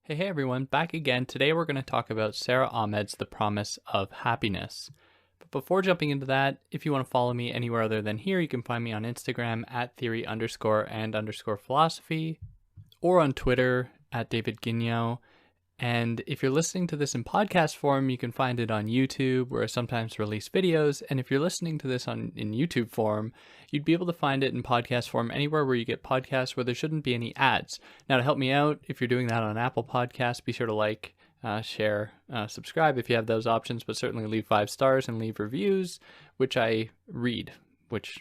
Hey everyone, back again. Today we're going to talk about Sara Ahmed's The Promise of Happiness. But before jumping into that, if you want to follow me anywhere other than here, you can find me on Instagram at theory_and_philosophy or on Twitter at David Guigno. And if you're listening to this in podcast form, you can find it on YouTube, where I sometimes release videos. And if you're listening to this in YouTube form, you'd be able to find it in podcast form anywhere where you get podcasts where there shouldn't be any ads. Now, to help me out, if you're doing that on Apple Podcasts, be sure to like, share, subscribe if you have those options, but certainly leave 5 stars and leave reviews, which I read, which,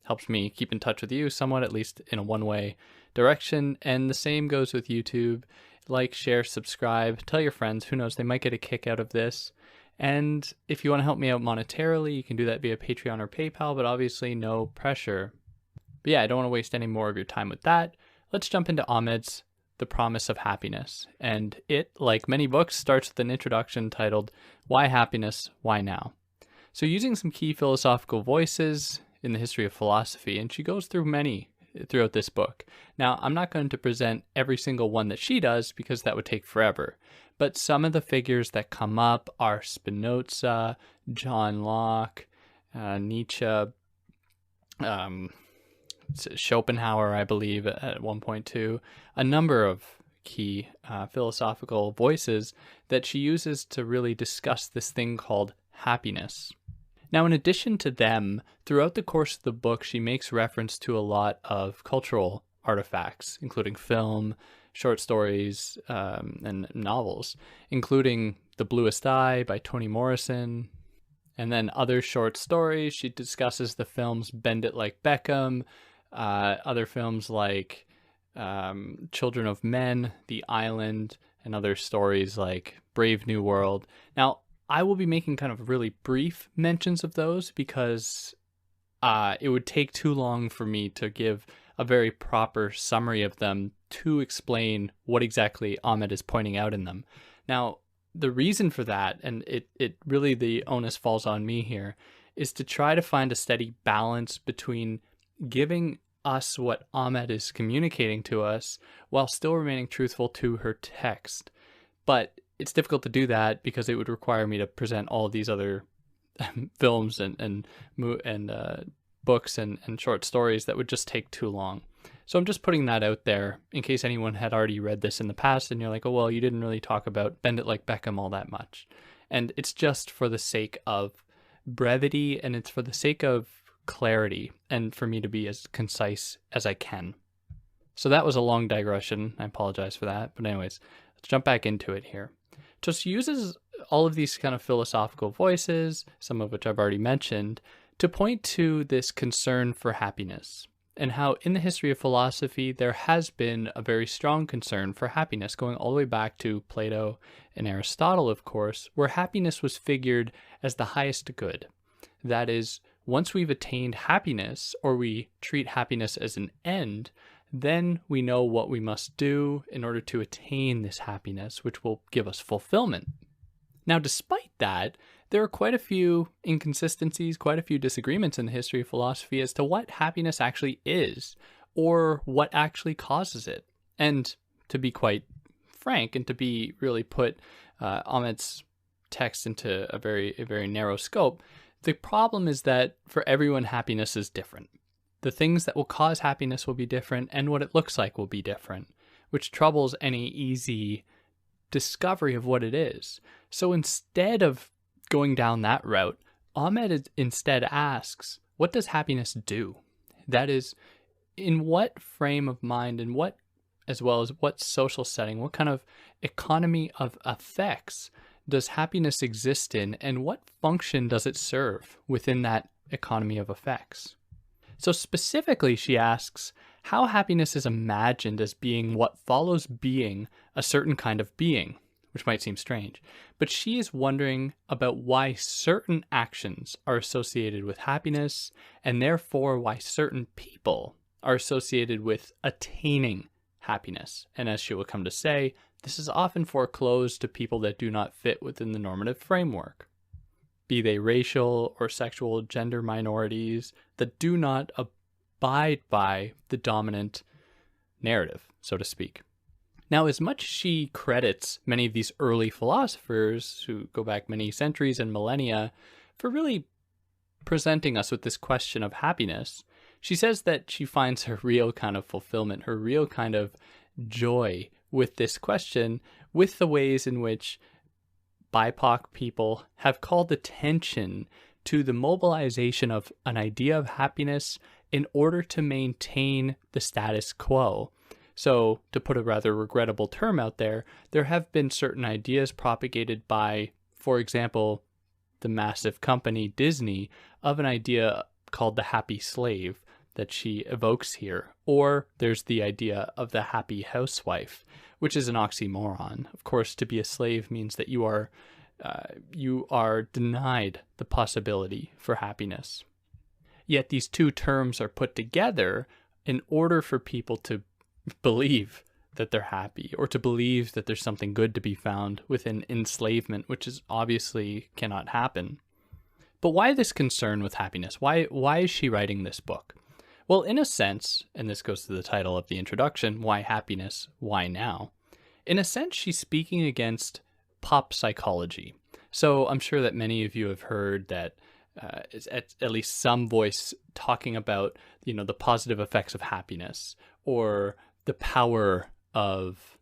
helps me keep in touch with you somewhat, at least in a one-way direction. And the same goes with YouTube. Like, share, subscribe, tell your friends. Who knows, they might get a kick out of this. And if you want to help me out monetarily, you can do that via Patreon or PayPal, but obviously no pressure. But I don't want to waste any more of your time with that. Let's jump into Ahmed's The Promise of Happiness. And it, like many books, starts with an introduction titled, Why Happiness? Why Now? So using some key philosophical voices in the history of philosophy, and she goes through many throughout this book. Now, I'm not going to present every single one that she does because that would take forever, but some of the figures that come up are Spinoza, John Locke, Nietzsche, Schopenhauer, I believe, at one point too, a number of key philosophical voices that she uses to really discuss this thing called happiness. Now, in addition to them, throughout the course of the book, she makes reference to a lot of cultural artifacts, including film, short stories, and novels, including The Bluest Eye by Toni Morrison, and then other short stories. She discusses the films Bend It Like Beckham, other films like Children of Men, The Island, and other stories like Brave New World. Now, I will be making kind of really brief mentions of those because it would take too long for me to give a very proper summary of them to explain what exactly Ahmed is pointing out in them. Now, the reason for that, and it really, the onus falls on me here, is to try to find a steady balance between giving us what Ahmed is communicating to us while still remaining truthful to her text. But it's difficult to do that because it would require me to present all of these other films and books and short stories that would just take too long. So I'm just putting that out there in case anyone had already read this in the past and you're like, oh, well, you didn't really talk about Bend It Like Beckham all that much. And it's just for the sake of brevity, and it's for the sake of clarity, and for me to be as concise as I can. So that was a long digression. I apologize for that. But anyways, let's jump back into it here. Just uses all of these kind of philosophical voices, some of which I've already mentioned, to point to this concern for happiness, and how in the history of philosophy there has been a very strong concern for happiness, going all the way back to Plato and Aristotle, of course, where happiness was figured as the highest good. That is, once we've attained happiness, or we treat happiness as an end, then we know what we must do in order to attain this happiness, which will give us fulfillment. Now, despite that, there are quite a few inconsistencies, quite a few disagreements in the history of philosophy as to what happiness actually is, or what actually causes it. And to be quite frank, and to be really put Ahmed's text into a very narrow scope, the problem is that for everyone, happiness is different. The things that will cause happiness will be different, and what it looks like will be different, which troubles any easy discovery of what it is. So instead of going down that route, Ahmed instead asks, what does happiness do? That is, in what frame of mind, and what, as well as what social setting, what kind of economy of effects does happiness exist in, and what function does it serve within that economy of effects? So specifically, she asks how happiness is imagined as being what follows being a certain kind of being, which might seem strange, but she is wondering about why certain actions are associated with happiness, and therefore why certain people are associated with attaining happiness. And as she will come to say, this is often foreclosed to people that do not fit within the normative framework, be they racial or sexual gender minorities that do not abide by the dominant narrative, so to speak. Now, as much as she credits many of these early philosophers who go back many centuries and millennia for really presenting us with this question of happiness, she says that she finds her real kind of fulfillment, her real kind of joy with this question, with the ways in which BIPOC people have called attention to the mobilization of an idea of happiness in order to maintain the status quo. So, to put a rather regrettable term out there, there have been certain ideas propagated by, for example, the massive company Disney, of an idea called the happy slave that she evokes here. Or there's the idea of the happy housewife, which is an oxymoron. Of course, to be a slave means that you are denied the possibility for happiness. Yet these two terms are put together in order for people to believe that they're happy, or to believe that there's something good to be found within enslavement, which is obviously cannot happen. But why this concern with happiness? Why is she writing this book? Well, in a sense, and this goes to the title of the introduction, Why Happiness? Why Now? In a sense, she's speaking against pop psychology. So I'm sure that many of you have heard that at least some voice talking about, the positive effects of happiness, or the power of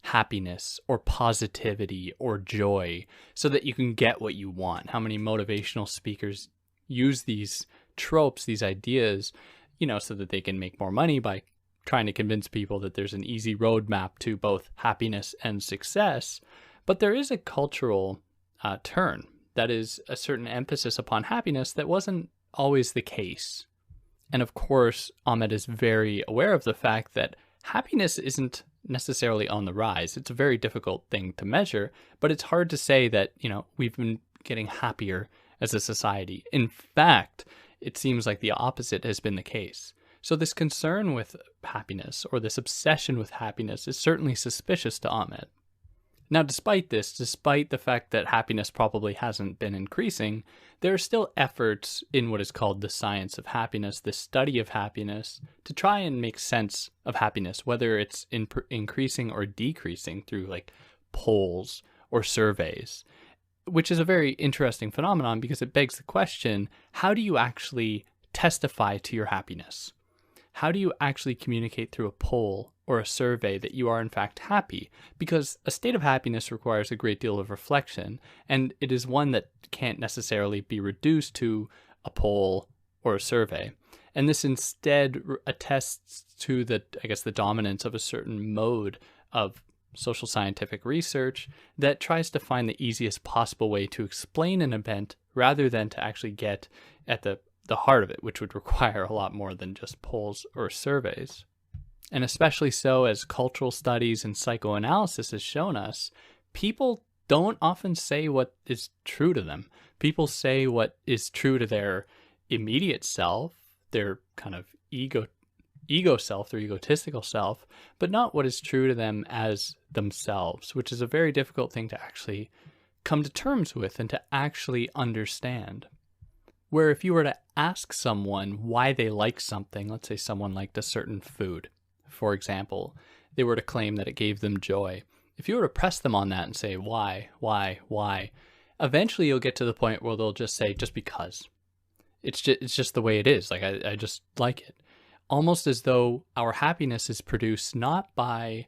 happiness or positivity or joy so that you can get what you want. How many motivational speakers use these tropes, these ideas, so that they can make more money by trying to convince people that there's an easy roadmap to both happiness and success. But there is a cultural turn that is a certain emphasis upon happiness that wasn't always the case. And of course, Ahmed is very aware of the fact that happiness isn't necessarily on the rise. It's a very difficult thing to measure, but it's hard to say that, we've been getting happier as a society. In fact, it seems like the opposite has been the case. So this concern with happiness, or this obsession with happiness, is certainly suspicious to Ahmed. Now, despite the fact that happiness probably hasn't been increasing, there are still efforts in what is called the science of happiness, the study of happiness, to try and make sense of happiness, whether it's increasing or decreasing through like polls or surveys, which is a very interesting phenomenon because it begs the question, how do you actually testify to your happiness? How do you actually communicate through a poll or a survey that you are in fact happy? Because a state of happiness requires a great deal of reflection, and it is one that can't necessarily be reduced to a poll or a survey. And this instead attests to the dominance of a certain mode of social scientific research that tries to find the easiest possible way to explain an event rather than to actually get at the heart of it, which would require a lot more than just polls or surveys. And especially so as cultural studies and psychoanalysis has shown us, people don't often say what is true to them. People say what is true to their immediate self, their kind of ego self, their egotistical self, but not what is true to them as themselves, which is a very difficult thing to actually come to terms with and to actually understand. Where if you were to ask someone why they like something, let's say someone liked a certain food, for example, they were to claim that it gave them joy. If you were to press them on that and say, why, eventually you'll get to the point where they'll just say, just because. It's just the way it is. Like, I just like it. Almost as though our happiness is produced not by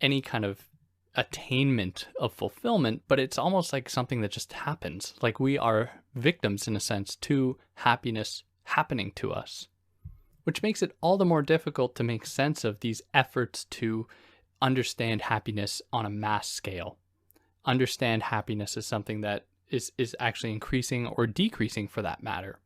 any kind of attainment of fulfillment, but it's almost like something that just happens. Like we are victims, in a sense, to happiness happening to us, which makes it all the more difficult to make sense of these efforts to understand happiness on a mass scale. Understand happiness as something that is actually increasing or decreasing for that matter.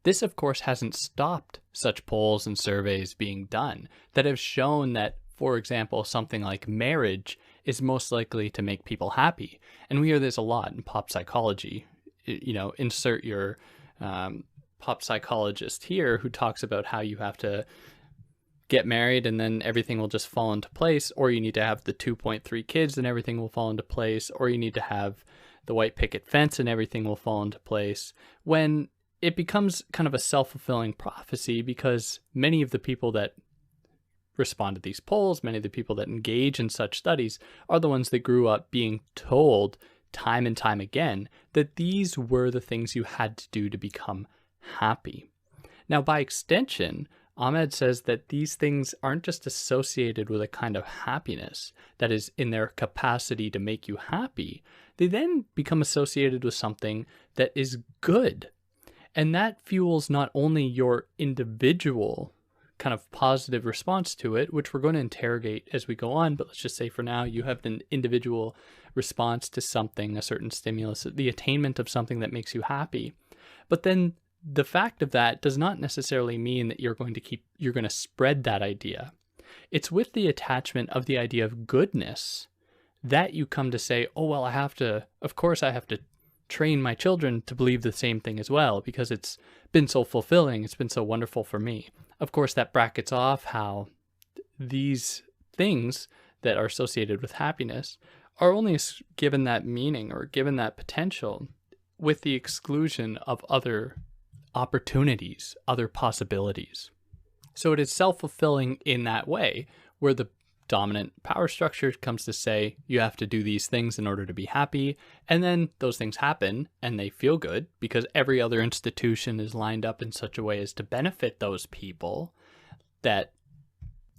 This, of course, hasn't stopped such polls and surveys being done that have shown that, for example, something like marriage is most likely to make people happy. And we hear this a lot in pop psychology. Insert your pop psychologist here who talks about how you have to get married and then everything will just fall into place, or you need to have the 2.3 kids and everything will fall into place, or you need to have the white picket fence and everything will fall into place, when it becomes kind of a self-fulfilling prophecy because many of the people that respond to these polls, many of the people that engage in such studies, are the ones that grew up being told time and time again that these were the things you had to do to become happy. Now, by extension, Ahmed says that these things aren't just associated with a kind of happiness that is in their capacity to make you happy. They then become associated with something that is good. And that fuels not only your individual kind of positive response to it, which we're going to interrogate as we go on, but let's just say for now, you have an individual response to something, a certain stimulus, the attainment of something that makes you happy. But then the fact of that does not necessarily mean that you're going to spread that idea. It's with the attachment of the idea of goodness that you come to say, oh, well, of course I have to train my children to believe the same thing as well, because it's been so fulfilling. It's been so wonderful for me. Of course, that brackets off how these things that are associated with happiness are only given that meaning or given that potential with the exclusion of other opportunities, other possibilities. So it is self-fulfilling in that way, where the dominant power structure comes to say you have to do these things in order to be happy, and then those things happen and they feel good because every other institution is lined up in such a way as to benefit those people, that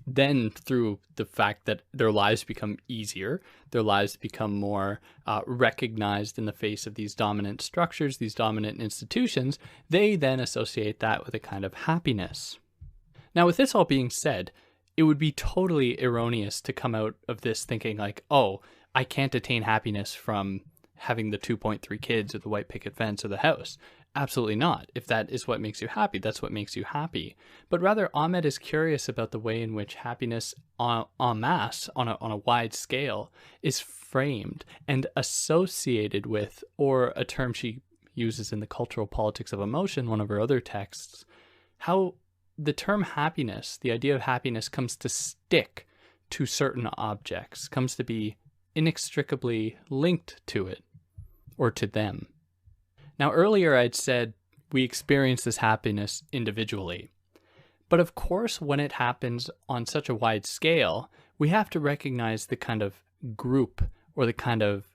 then through the fact that their lives become easier, their lives become more recognized in the face of these dominant structures, these dominant institutions, they then associate that with a kind of happiness. Now, with this all being said, it would be totally erroneous to come out of this thinking like, oh, I can't attain happiness from having the 2.3 kids or the white picket fence or the house. Absolutely not. If that is what makes you happy, that's what makes you happy. But rather, Ahmed is curious about the way in which happiness en masse, on a wide scale, is framed and associated with, or a term she uses in the Cultural Politics of Emotion, one of her other texts, how the term happiness, the idea of happiness, comes to stick to certain objects, comes to be inextricably linked to it or to them. Now, earlier I'd said we experience this happiness individually. But of course, when it happens on such a wide scale, we have to recognize the kind of group or the kind of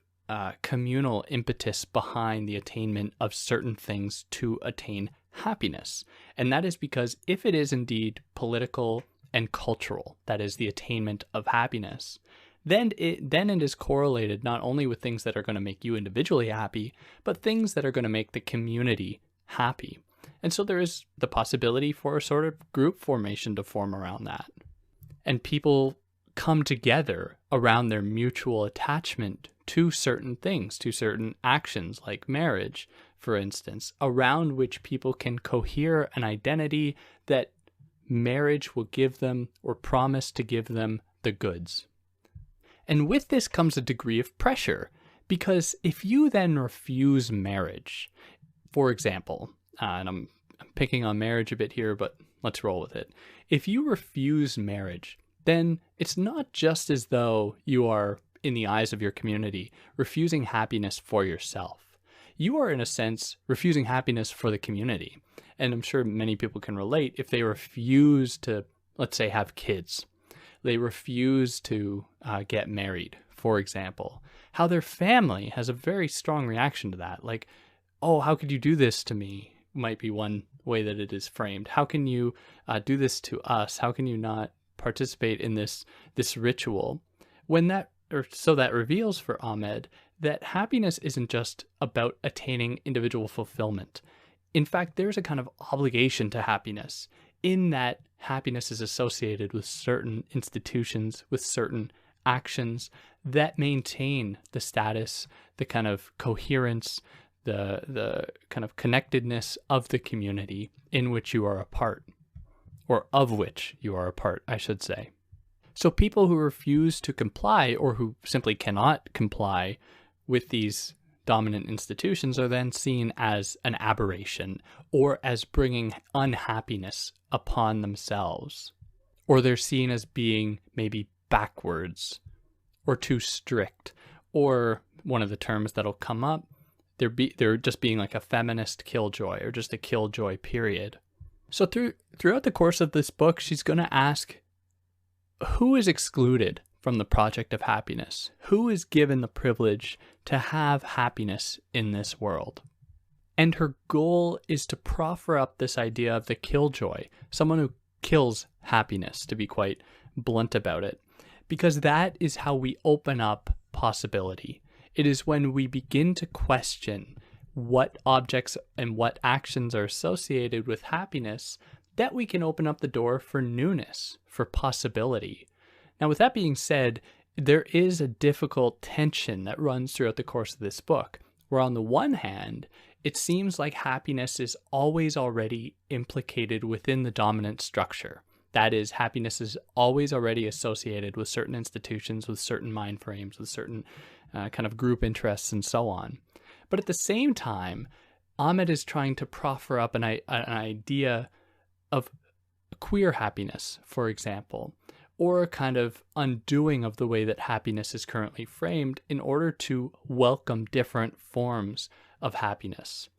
communal impetus behind the attainment of certain things to attain happiness. And that is because if it is indeed political and cultural, that is the attainment of happiness, then it is correlated not only with things that are going to make you individually happy, but things that are going to make the community happy. And so there is the possibility for a sort of group formation to form around that. And people come together around their mutual attachment to certain things, to certain actions like marriage, for instance, around which people can cohere an identity that marriage will give them or promise to give them the goods. And with this comes a degree of pressure, because if you then refuse marriage, for example, and I'm picking on marriage a bit here, but let's roll with it. If you refuse marriage, then it's not just as though you are, in the eyes of your community, refusing happiness for yourself. You are, in a sense, refusing happiness for the community. And I'm sure many people can relate if they refuse to, let's say, have kids. They refuse to get married, for example. How their family has a very strong reaction to that. Like, oh, how could you do this to me? Might be one way that it is framed. How can you do this to us? How can you not participate in this ritual? So that reveals for Ahmed that happiness isn't just about attaining individual fulfillment. In fact, there's a kind of obligation to happiness, in that happiness is associated with certain institutions, with certain actions that maintain the status, the kind of coherence, the kind of connectedness of the community in which you are a part, or of which you are a part, I should say. So people who refuse to comply, or who simply cannot comply with these dominant institutions, are then seen as an aberration, or as bringing unhappiness upon themselves. Or they're seen as being maybe backwards, or too strict, or one of the terms that'll come up, they're just being like a feminist killjoy, or just a killjoy period. So throughout the course of this book, she's going to ask who is excluded from the project of happiness? Who is given the privilege to have happiness in this world? And her goal is to proffer up this idea of the killjoy, someone who kills happiness, to be quite blunt about it, because that is how we open up possibility. It is when we begin to question what objects and what actions are associated with happiness that we can open up the door for newness, for possibility. Now, with that being said, there is a difficult tension that runs throughout the course of this book, where on the one hand, it seems like happiness is always already implicated within the dominant structure. That is, happiness is always already associated with certain institutions, with certain mind frames, with certain kind of group interests, and so on. But at the same time, Ahmed is trying to proffer up an idea of queer happiness, for example, or a kind of undoing of the way that happiness is currently framed in order to welcome different forms of happiness.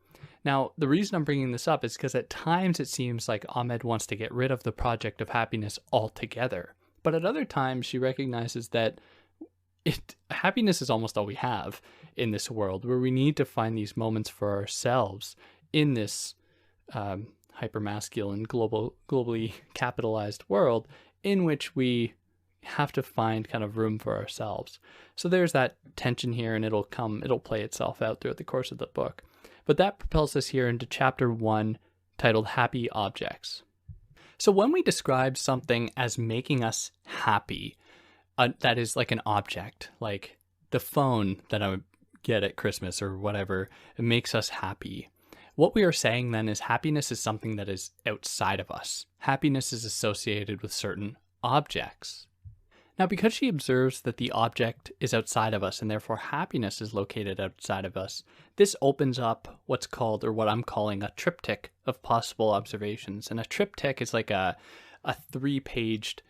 Now, the reason I'm bringing this up is because at times it seems like Ahmed wants to get rid of the project of happiness altogether. But at other times, she recognizes that happiness is almost all we have in this world, where we need to find these moments for ourselves in this hypermasculine, globally capitalized world in which we have to find kind of room for ourselves. So there's that tension here, and it'll play itself out throughout the course of the book. But that propels us here into chapter 1, titled Happy Objects. So when we describe something as making us happy, that is like an object, like the phone that I would get at Christmas or whatever, it makes us happy. What we are saying then is happiness is something that is outside of us. Happiness is associated with certain objects. Now, because she observes that the object is outside of us and therefore happiness is located outside of us, this opens up what's called, or what I'm calling, a triptych of possible observations. And a triptych is like a 3-paged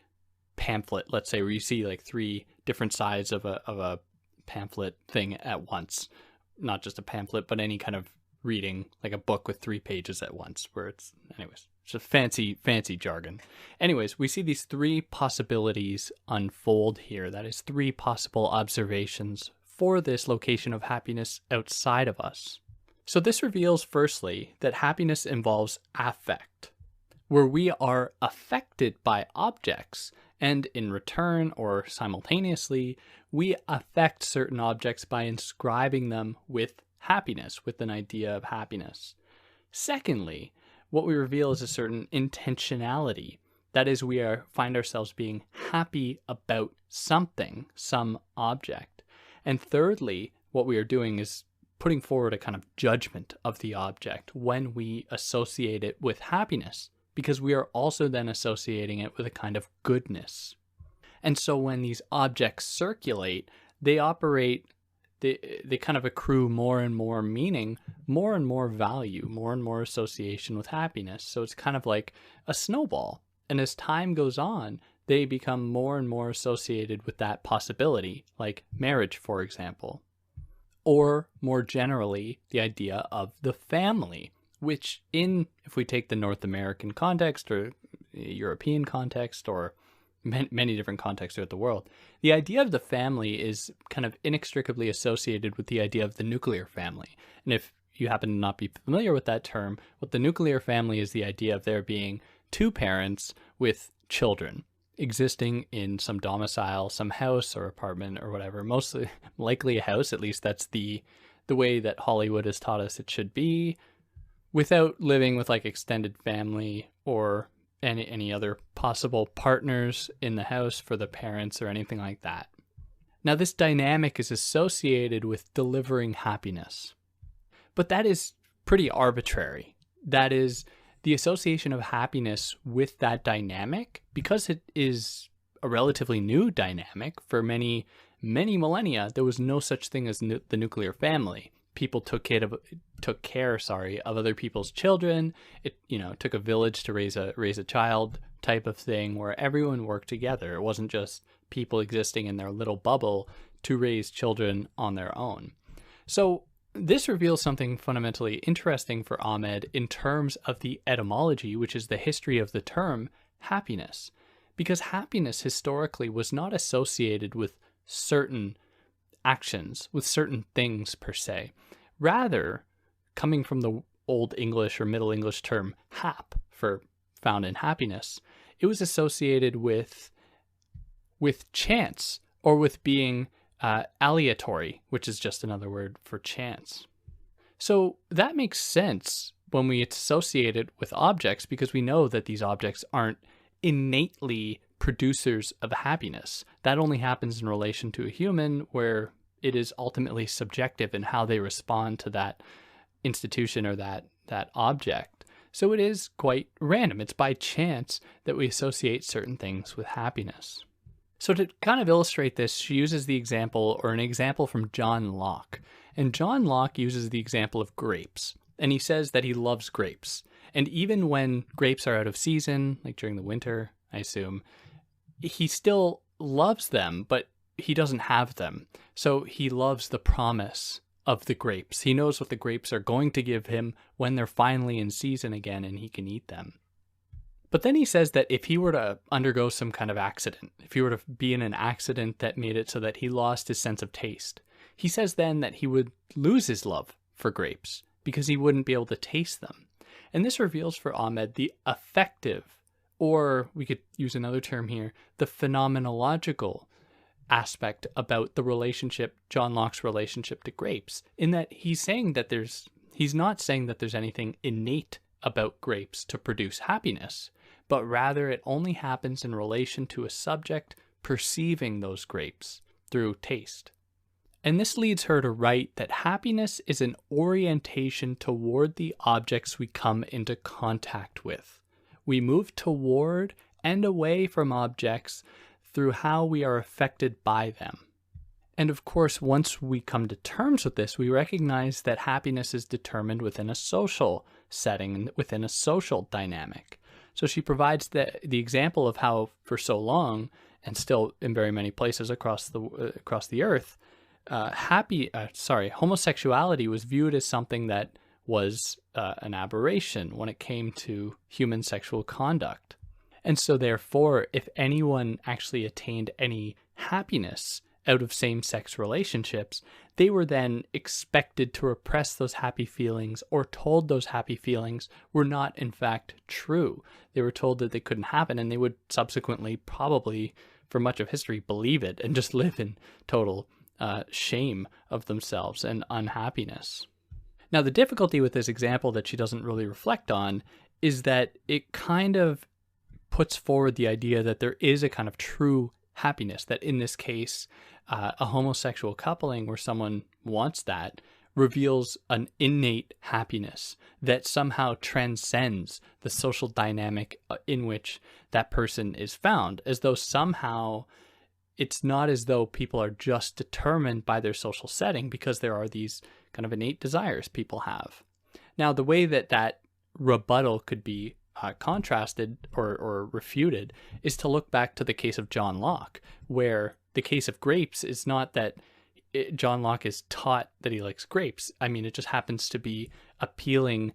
pamphlet, let's say, where you see like 3 different sides of a pamphlet thing at once. Not just a pamphlet, but any kind of reading, like a book with 3 pages at once, where it's, anyways, it's just fancy jargon. Anyways, we see these 3 possibilities unfold here. That is 3 possible observations for this location of happiness outside of us. So this reveals, firstly, that happiness involves affect, where we are affected by objects, and in return or simultaneously, we affect certain objects by inscribing them with happiness, with an idea of happiness. Secondly, what we reveal is a certain intentionality. That is, we find ourselves being happy about something, some object. And thirdly, what we are doing is putting forward a kind of judgment of the object when we associate it with happiness, because we are also then associating it with a kind of goodness. And so when these objects circulate, they operate, they kind of accrue more and more meaning, more and more value, more and more association with happiness. So it's kind of like a snowball. And as time goes on, they become more and more associated with that possibility, like marriage, for example. Or more generally, the idea of the family, which if we take the North American context or European context or many different contexts throughout the world, the idea of the family is kind of inextricably associated with the idea of the nuclear family. And if you happen to not be familiar with that term, what the nuclear family is the idea of there being 2 parents with children existing in some domicile, some house or apartment or whatever, most likely a house, at least that's the way that Hollywood has taught us it should be, without living with like extended family or any other possible partners in the house for the parents or anything like that. Now, this dynamic is associated with delivering happiness, but that is pretty arbitrary. That is, the association of happiness with that dynamic, because it is a relatively new dynamic for many millennia, there was no such thing as the nuclear family. People took care of other people's children. It took a village to raise a child type of thing, where everyone worked together. It wasn't just people existing in their little bubble to raise children on their own. So this reveals something fundamentally interesting for Ahmed in terms of the etymology, which is the history of the term happiness. because happiness historically was not associated with certain actions, with certain things per se. Rather, coming from the Old English or Middle English term hap for found in happiness, it was associated with chance, or with being aleatory, which is just another word for chance. So that makes sense when we associate it with objects, because we know that these objects aren't innately producers of happiness. That only happens in relation to a human, where it is ultimately subjective in how they respond to that institution or that object. So it is quite random. It's by chance that we associate certain things with happiness. So to kind of illustrate this, she uses the example, or an example from John Locke. And John Locke uses the example of grapes. And he says that he loves grapes. And even when grapes are out of season, like during the winter, I assume, he still loves them, but he doesn't have them. So he loves the promise of the grapes. He knows what the grapes are going to give him when they're finally in season again and he can eat them. But then he says that if he were to undergo some kind of accident, if he were to be in an accident that made it so that he lost his sense of taste, he says then that he would lose his love for grapes because he wouldn't be able to taste them. And this reveals for Ahmed the affective, or we could use another term here, the phenomenological aspect about the relationship, John Locke's relationship to grapes, in that he's not saying that there's anything innate about grapes to produce happiness, but rather it only happens in relation to a subject perceiving those grapes through taste. And this leads her to write that happiness is an orientation toward the objects we come into contact with. We move toward and away from objects through how we are affected by them. And of course, once we come to terms with this, we recognize that happiness is determined within a social setting, within a social dynamic. So she provides the example of how for so long, and still in very many places across the earth, homosexuality was viewed as something that was an aberration when it came to human sexual conduct. And so therefore, if anyone actually attained any happiness out of same-sex relationships, they were then expected to repress those happy feelings, or told those happy feelings were not in fact true. They were told that they couldn't happen, and they would subsequently, probably for much of history, believe it and just live in total shame of themselves and unhappiness. Now, the difficulty with this example that she doesn't really reflect on is that it kind of puts forward the idea that there is a kind of true happiness, that in this case, a homosexual coupling where someone wants that reveals an innate happiness that somehow transcends the social dynamic in which that person is found, as though somehow it's not as though people are just determined by their social setting, because there are these kind of innate desires people have. Now, the way that rebuttal could be contrasted or refuted is to look back to the case of John Locke, where the case of grapes is not that John Locke is taught that he likes grapes. I mean, it just happens to be appeasing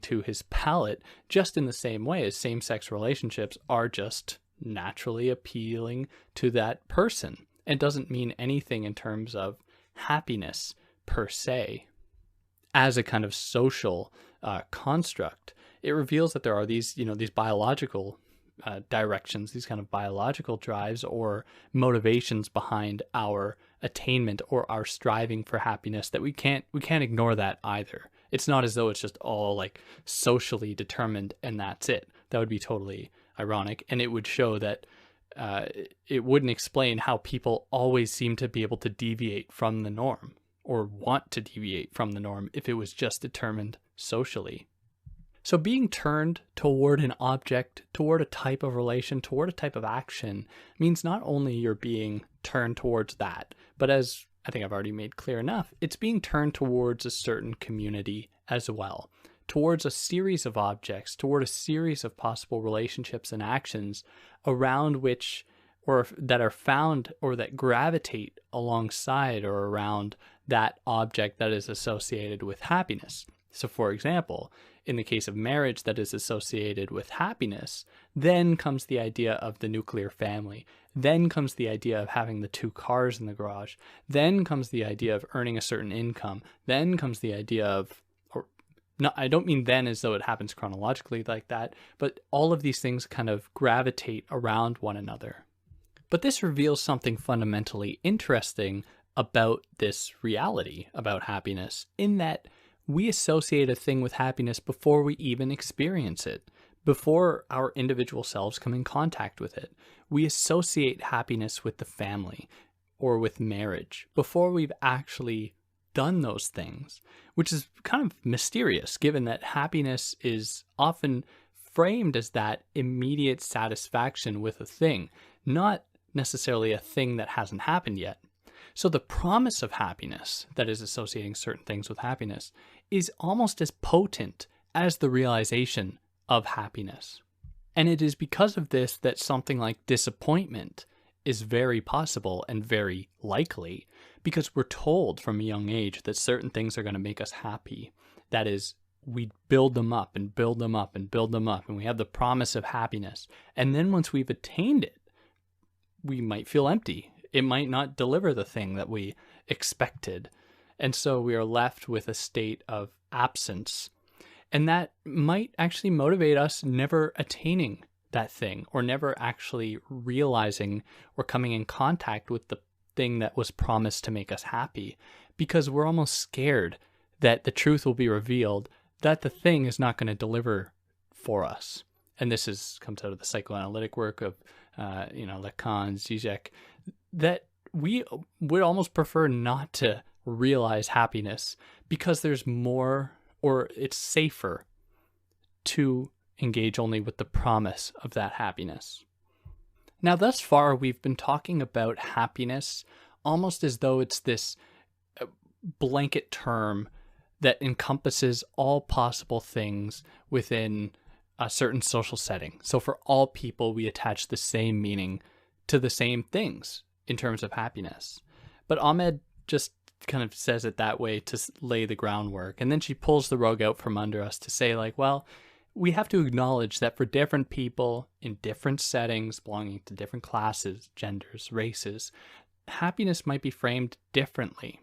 to his palate, just in the same way as same-sex relationships are just naturally appealing to that person. It doesn't mean anything in terms of happiness per se as a kind of social construct. It reveals that there are these biological directions, these kind of biological drives or motivations behind our attainment or our striving for happiness, that we can't ignore that either. It's not as though it's just all like socially determined and that's it. That would be totally ironic, and it would show that it wouldn't explain how people always seem to be able to deviate from the norm or want to deviate from the norm if it was just determined socially. So being turned toward an object, toward a type of relation, toward a type of action means not only you're being turned towards that, but as I think I've already made clear enough, it's being turned towards a certain community as well, towards a series of objects, toward a series of possible relationships and actions around which, or that are found or that gravitate alongside or around that object that is associated with happiness. So for example, in the case of marriage that is associated with happiness, then comes the idea of the nuclear family. Then comes the idea of having the 2 cars in the garage. Then comes the idea of earning a certain income. Then comes the idea of, or no, I don't mean then as though it happens chronologically like that, but all of these things kind of gravitate around one another. But this reveals something fundamentally interesting about this reality about happiness, in that we associate a thing with happiness before we even experience it, before our individual selves come in contact with it. We associate happiness with the family or with marriage before we've actually done those things, which is kind of mysterious given that happiness is often framed as that immediate satisfaction with a thing, not necessarily a thing that hasn't happened yet. So the promise of happiness, that is associating certain things with happiness, is almost as potent as the realization of happiness. And it is because of this that something like disappointment is very possible and very likely, because we're told from a young age that certain things are going to make us happy. That is, we build them up and build them up and build them up, and we have the promise of happiness. And then once we've attained it, we might feel empty. It might not deliver the thing that we expected. And so we are left with a state of absence. And that might actually motivate us never attaining that thing, or never actually realizing or coming in contact with the thing that was promised to make us happy, because we're almost scared that the truth will be revealed that the thing is not going to deliver for us. And this comes out of the psychoanalytic work of Lacan, Zizek, that we would almost prefer not to realize happiness because there's more, or it's safer to engage only with the promise of that happiness. Now, thus far, we've been talking about happiness almost as though it's this blanket term that encompasses all possible things within a certain social setting. So for all people, we attach the same meaning to the same things in terms of happiness. But Ahmed just kind of says it that way to lay the groundwork. And then she pulls the rug out from under us to say, like, well, we have to acknowledge that for different people in different settings, belonging to different classes, genders, races, happiness might be framed differently.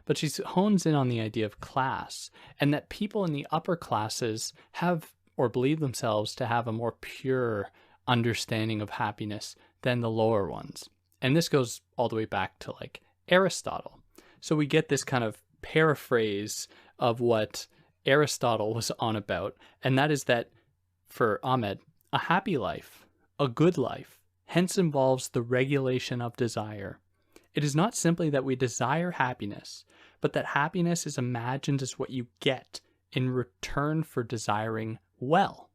But she hones in on the idea of class, and that people in the upper classes have, or believe themselves to have, a more pure understanding of happiness than the lower ones. And this goes all the way back to like Aristotle. So we get this kind of paraphrase of what Aristotle was on about, and that is that for Ahmed, a happy life, a good life, hence involves the regulation of desire. It is not simply that we desire happiness, but that happiness is imagined as what you get in return for desiring well.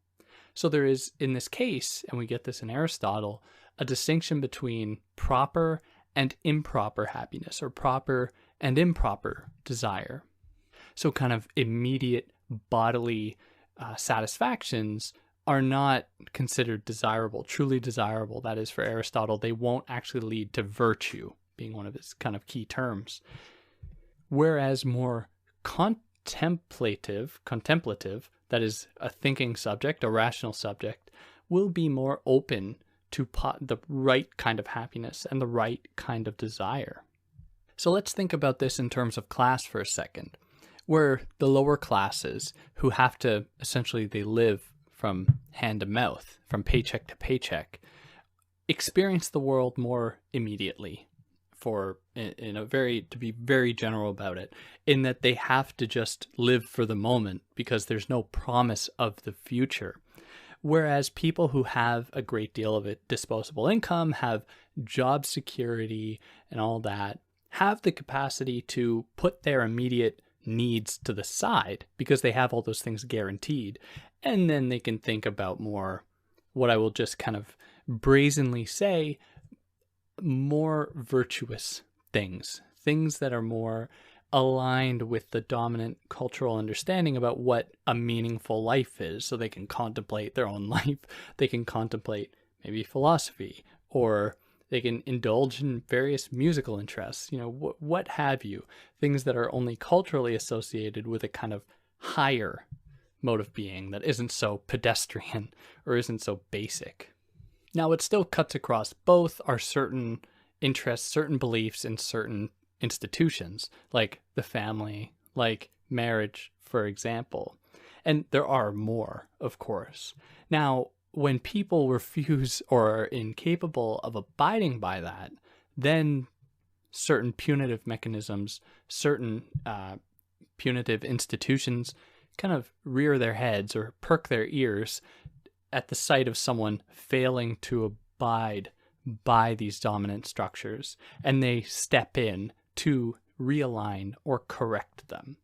So there is, in this case, and we get this in Aristotle, a distinction between proper and improper happiness, or proper and improper desire. So kind of immediate bodily satisfactions are not considered desirable, truly desirable. That is, for Aristotle, they won't actually lead to virtue, being one of his kind of key terms. Whereas more contemplative, that is a thinking subject, a rational subject, will be more open to the right kind of happiness and the right kind of desire. So let's think about this in terms of class for a second, where the lower classes, who have to, essentially they live from hand to mouth, from paycheck to paycheck, experience the world more immediately, to be very general about it, in that they have to just live for the moment because there's no promise of the future. Whereas people who have a great deal of disposable income, have job security and all that, have the capacity to put their immediate needs to the side because they have all those things guaranteed. And then they can think about more, what I will just kind of brazenly say, more virtuous things that are more aligned with the dominant cultural understanding about what a meaningful life is, so they can contemplate their own life. They can contemplate maybe philosophy, or they can indulge in various musical interests, what have you, things that are only culturally associated with a kind of higher mode of being that isn't so pedestrian or isn't so basic. Now, it still cuts across both our certain interests, certain beliefs in certain institutions, like the family, like marriage, for example. And there are more, of course. Now, when people refuse or are incapable of abiding by that, then certain punitive mechanisms, certain punitive institutions kind of rear their heads or perk their ears at the sight of someone failing to abide by these dominant structures, and they step in to realign or correct them.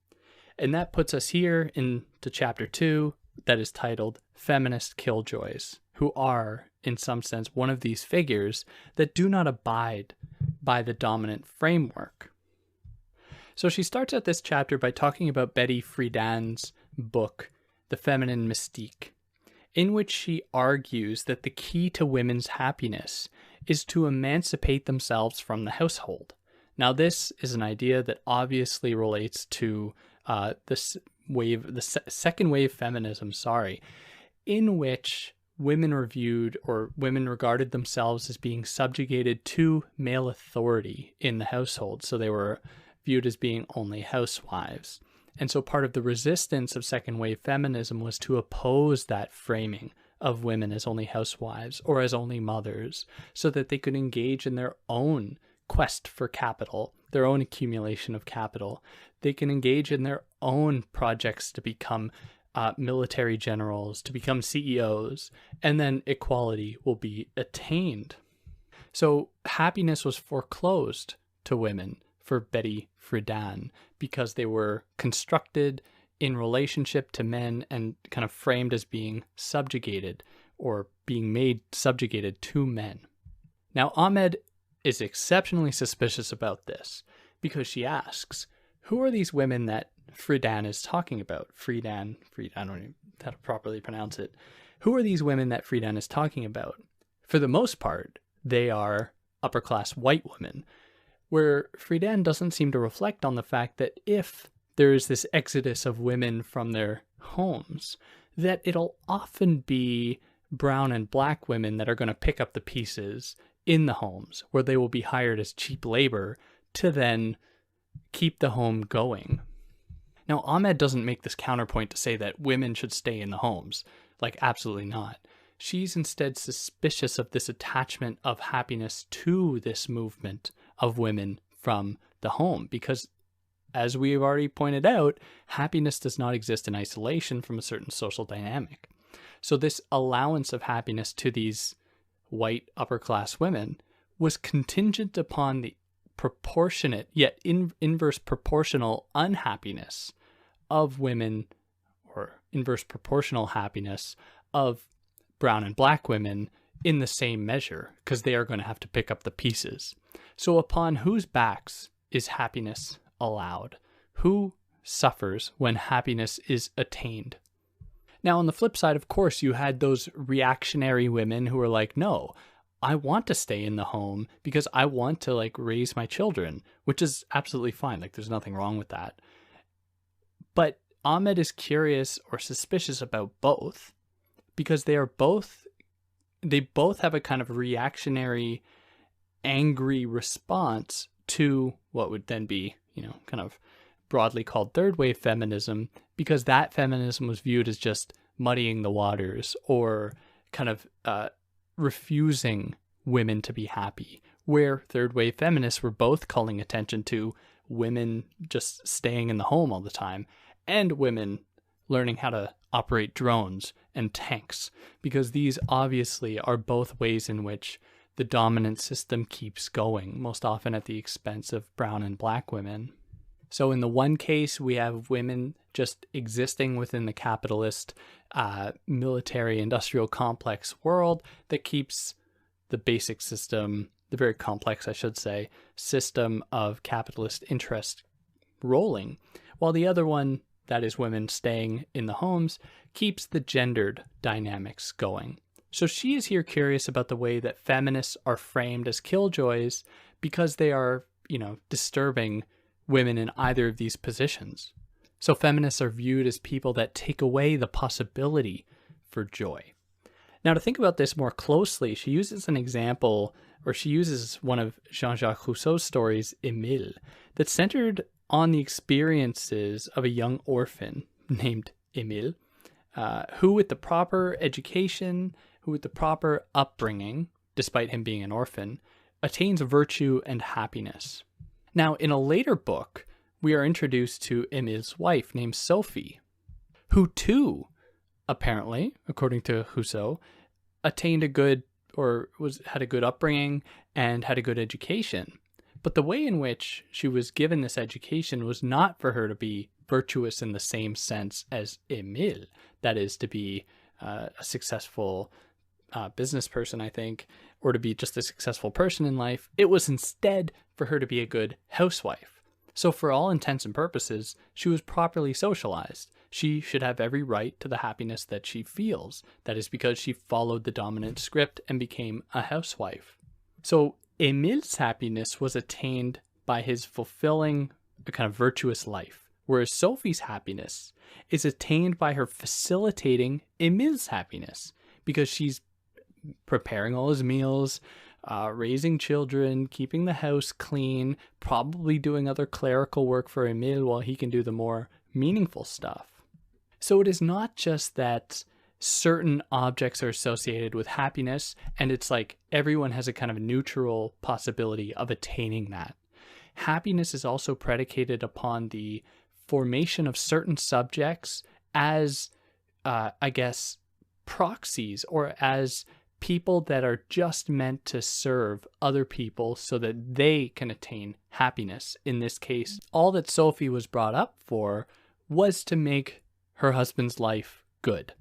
And that puts us here into chapter 2 that is titled Feminist Killjoys, who are, in some sense, one of these figures that do not abide by the dominant framework. So she starts out this chapter by talking about Betty Friedan's book, The Feminine Mystique, in which she argues that the key to women's happiness is to emancipate themselves from the household. Now, this is an idea that obviously relates to second wave feminism, in which women regarded themselves as being subjugated to male authority in the household. So they were viewed as being only housewives. And so part of the resistance of second wave feminism was to oppose that framing of women as only housewives or as only mothers, so that they could engage in their own quest for capital, their own accumulation of capital. They can engage in their own projects to become military generals, to become CEOs, and then equality will be attained. So happiness was foreclosed to women for Betty Friedan because they were constructed in relationship to men and kind of framed as being subjugated or being made subjugated to men. Now, Ahmed is exceptionally suspicious about this because she asks, who are these women that Friedan is talking about? Friedan, I don't know how to properly pronounce it. Who are these women that Friedan is talking about? For the most part, they are upper class white women, where Friedan doesn't seem to reflect on the fact that if there is this exodus of women from their homes, that it'll often be brown and black women that are going to pick up the pieces in the homes, where they will be hired as cheap labor to then keep the home going. Now, Ahmed doesn't make this counterpoint to say that women should stay in the homes. Like, absolutely not. She's instead suspicious of this attachment of happiness to this movement of women from the home, because as we've already pointed out, happiness does not exist in isolation from a certain social dynamic. So this allowance of happiness to these white upper class women was contingent upon the proportionate yet inverse proportional unhappiness of women, or inverse proportional happiness of brown and black women in the same measure, because they are going to have to pick up the pieces. So upon whose backs is happiness allowed? Who suffers when happiness is attained? Now, on the flip side, of course, you had those reactionary women who were like, no, I want to stay in the home because I want to raise my children, which is absolutely fine. There's nothing wrong with that. But Ahmed is curious or suspicious about both, because they both have a kind of reactionary, angry response to what would then be, kind of broadly called third wave feminism, because that feminism was viewed as just muddying the waters or kind of refusing women to be happy, where third wave feminists were both calling attention to women just staying in the home all the time and women learning how to operate drones and tanks, because these obviously are both ways in which the dominant system keeps going, most often at the expense of brown and black women. So in the one case, we have women just existing within the capitalist military industrial complex world that keeps the basic system, the very complex, I should say, system of capitalist interest rolling, while the other one, that is women staying in the homes, keeps the gendered dynamics going. So she is here curious about the way that feminists are framed as killjoys because they are, disturbing women in either of these positions. So feminists are viewed as people that take away the possibility for joy. Now, to think about this more closely, she uses an example, or she uses one of Jean-Jacques Rousseau's stories, Émile, that's centered on the experiences of a young orphan named Émile, who with the proper education, who with the proper upbringing, despite him being an orphan, attains virtue and happiness. Now, in a later book, we are introduced to Émile's wife named Sophie, who too, apparently, according to Rousseau, attained a good, or had a good upbringing and had a good education. But the way in which she was given this education was not for her to be virtuous in the same sense as Émile, that is, to be a successful business person, I think, or to be just a successful person in life. It was instead for her to be a good housewife. So for all intents and purposes, she was properly socialized. She should have every right to the happiness that she feels. That is because she followed the dominant script and became a housewife. So Émile's happiness was attained by his fulfilling a kind of virtuous life, whereas Sophie's happiness is attained by her facilitating Émile's happiness, because she's preparing all his meals, raising children, keeping the house clean, probably doing other clerical work for Émile while he can do the more meaningful stuff. So it is not just that certain objects are associated with happiness, and it's like everyone has a kind of neutral possibility of attaining that. Happiness is also predicated upon the formation of certain subjects as, I guess, proxies, or as people that are just meant to serve other people so that they can attain happiness. In this case, all that Sophie was brought up for was to make her husband's life good.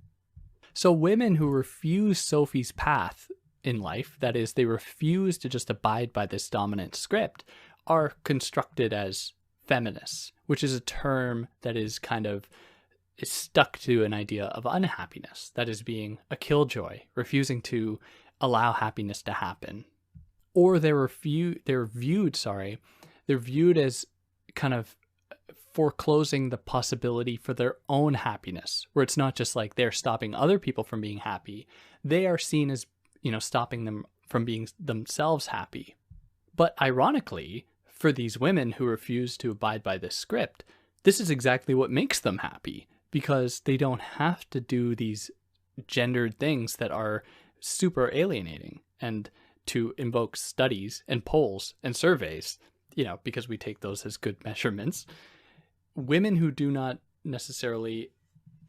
So women who refuse Sophie's path in life, that is, they refuse to just abide by this dominant script, are constructed as feminists, which is a term that is kind of is stuck to an idea of unhappiness, that is, being a killjoy, refusing to allow happiness to happen. Or they're viewed as kind of foreclosing the possibility for their own happiness, where it's not just like they're stopping other people from being happy, they are seen as, stopping them from being themselves happy. But ironically, for these women who refuse to abide by this script, this is exactly what makes them happy, because they don't have to do these gendered things that are super alienating, and to invoke studies and polls and surveys, because we take those as good measurements. Women who do not necessarily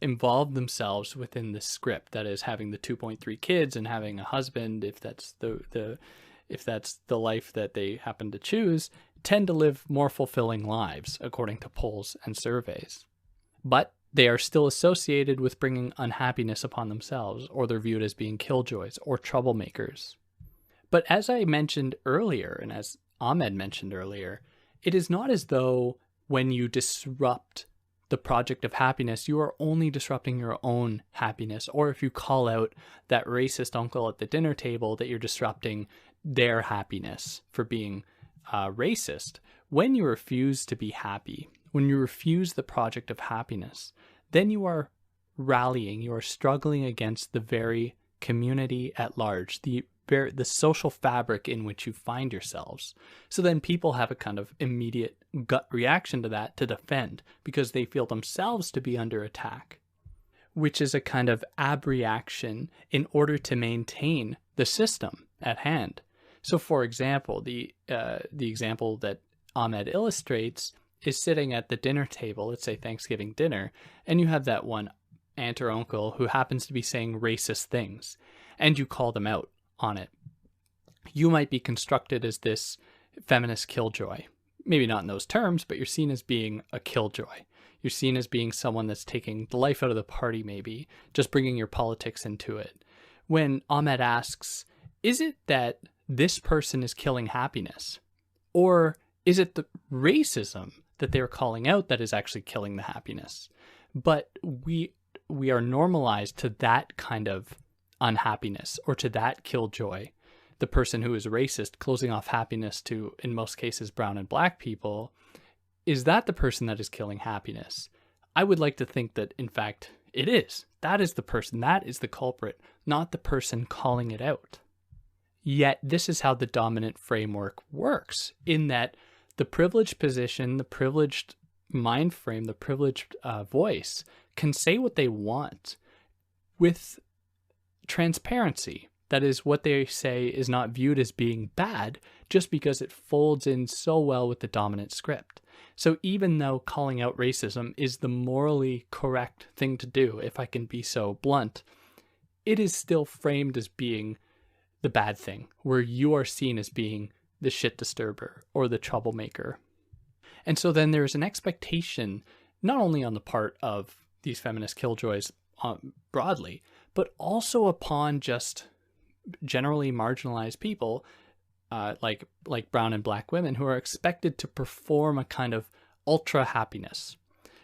involve themselves within the script, that is, having the 2.3 kids and having a husband, if that's the life that they happen to choose, tend to live more fulfilling lives, according to polls and surveys. But they are still associated with bringing unhappiness upon themselves, or they're viewed as being killjoys or troublemakers. But as I mentioned earlier, and as Ahmed mentioned earlier, it is not as though when you disrupt the project of happiness, you are only disrupting your own happiness, or if you call out that racist uncle at the dinner table, that you're disrupting their happiness for being racist. When you refuse to be happy, when you refuse the project of happiness, then you are rallying, you are struggling against the very community at large, the social fabric in which you find yourselves. So then people have a kind of immediate gut reaction to that, to defend, because they feel themselves to be under attack, which is a kind of abreaction in order to maintain the system at hand. So for example, the example that Ahmed illustrates is sitting at the dinner table, let's say Thanksgiving dinner, and you have that one aunt or uncle who happens to be saying racist things, and you call them out on it. You might be constructed as this feminist killjoy. Maybe not in those terms, but you're seen as being a killjoy. You're seen as being someone that's taking the life out of the party, maybe, just bringing your politics into it. When Ahmed asks, is it that this person is killing happiness? Or is it the racism that they're calling out that is actually killing the happiness? But we are normalized to that kind of unhappiness, or to that killjoy, the person who is racist closing off happiness to, in most cases, brown and black people. Is that the person that is killing happiness? I would like to think that, in fact, it is. That is the person. That is the culprit, not the person calling it out. Yet this is how the dominant framework works, in that the privileged position, the privileged mind frame, the privileged voice can say what they want with transparency. That is, what they say is not viewed as being bad just because it folds in so well with the dominant script. So even though calling out racism is the morally correct thing to do, if I can be so blunt, it is still framed as being the bad thing, where you are seen as being the shit disturber or the troublemaker. And so then there's an expectation, not only on the part of these feminist killjoys broadly, but also upon just generally marginalized people, like brown and black women, who are expected to perform a kind of ultra happiness,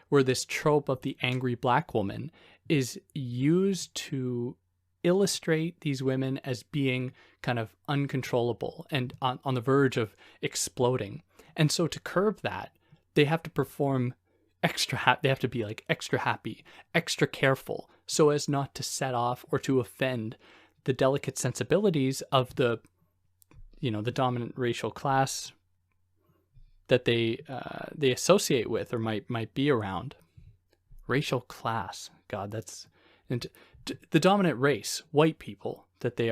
where this trope of the angry black woman is used to illustrate these women as being kind of uncontrollable and on the verge of exploding. And so to curb that, they have to perform they have to be like extra happy, extra careful, so as not to set off or to offend the delicate sensibilities of the dominant racial class that they associate with or might be around. Racial class, God, that's the dominant race, white people that they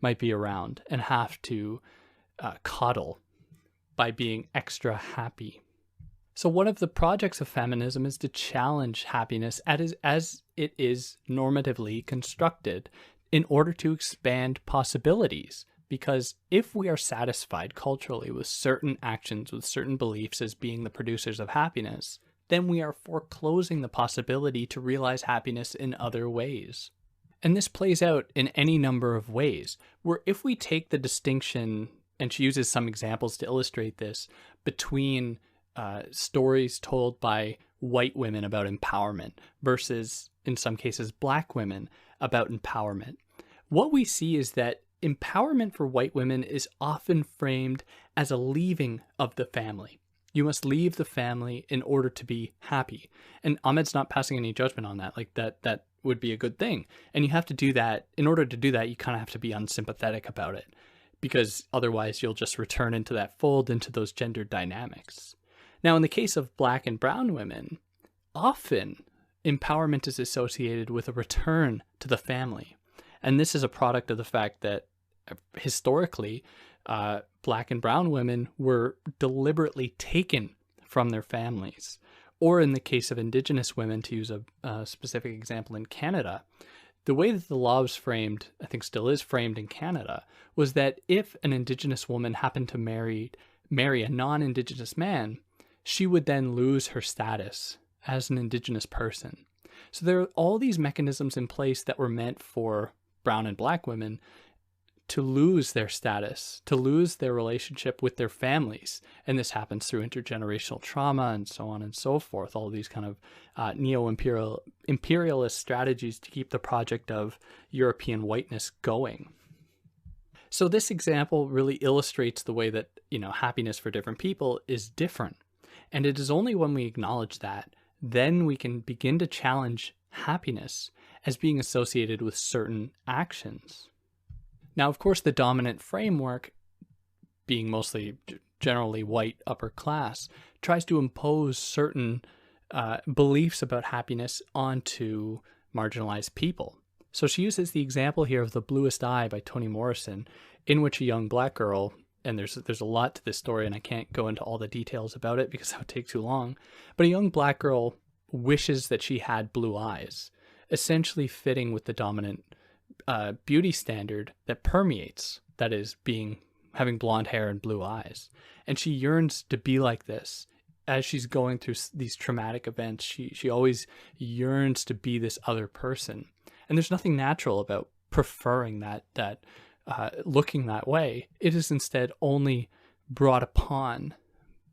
might be around and have to coddle by being extra happy. So one of the projects of feminism is to challenge happiness as it is normatively constructed in order to expand possibilities. Because if we are satisfied culturally with certain actions, with certain beliefs as being the producers of happiness, then we are foreclosing the possibility to realize happiness in other ways. And this plays out in any number of ways, where if we take the distinction, and she uses some examples to illustrate this, between stories told by white women about empowerment versus, in some cases, black women about empowerment, what we see is that empowerment for white women is often framed as a leaving of the family. You must leave the family in order to be happy. And Ahmed's not passing any judgment on that. Like that would be a good thing. And you have to do that. In order to do that, you kind of have to be unsympathetic about it, because otherwise you'll just return into that fold, into those gender dynamics. Now, in the case of black and brown women, often empowerment is associated with a return to the family. And this is a product of the fact that historically, black and brown women were deliberately taken from their families. Or in the case of Indigenous women, to use a specific example in Canada, the way that the law was framed, I think still is framed in Canada, was that if an Indigenous woman happened to marry a non-Indigenous man, she would then lose her status as an Indigenous person. So there are all these mechanisms in place that were meant for brown and black women to lose their status, to lose their relationship with their families. And this happens through intergenerational trauma and so on and so forth, all these kind of neo-imperialist strategies to keep the project of European whiteness going. So this example really illustrates the way that, happiness for different people is different. And it is only when we acknowledge that, then we can begin to challenge happiness as being associated with certain actions. Now, of course, the dominant framework, being mostly generally white upper class, tries to impose certain beliefs about happiness onto marginalized people. So she uses the example here of The Bluest Eye by Toni Morrison, in which a young black girl, and there's a lot to this story, and I can't go into all the details about it because that would take too long, but a young black girl wishes that she had blue eyes, essentially fitting with the dominant beauty standard that permeates, that is, having blonde hair and blue eyes. And she yearns to be like this. As she's going through these traumatic events, she always yearns to be this other person. And there's nothing natural about preferring that looking that way. It is instead only brought upon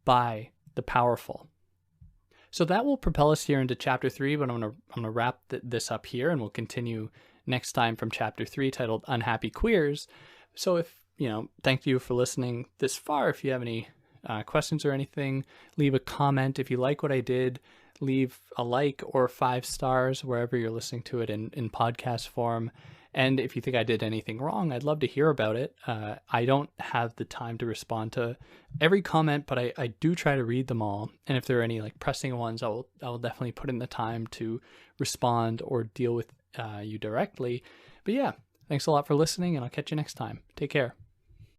by the powerful. So that will propel us here into chapter 3, but I'm gonna wrap this up here, and we'll continue next time from chapter 3, titled Unhappy Queers. So thank you for listening this far. If you have any questions or anything, leave a comment. If you like what I did, leave a like or 5 stars wherever you're listening to it in podcast form. And if you think I did anything wrong, I'd love to hear about it. I don't have the time to respond to every comment, but I do try to read them all. And if there are any like pressing ones, I'll definitely put in the time to respond or deal with you directly. But yeah, thanks a lot for listening, and I'll catch you next time. Take care.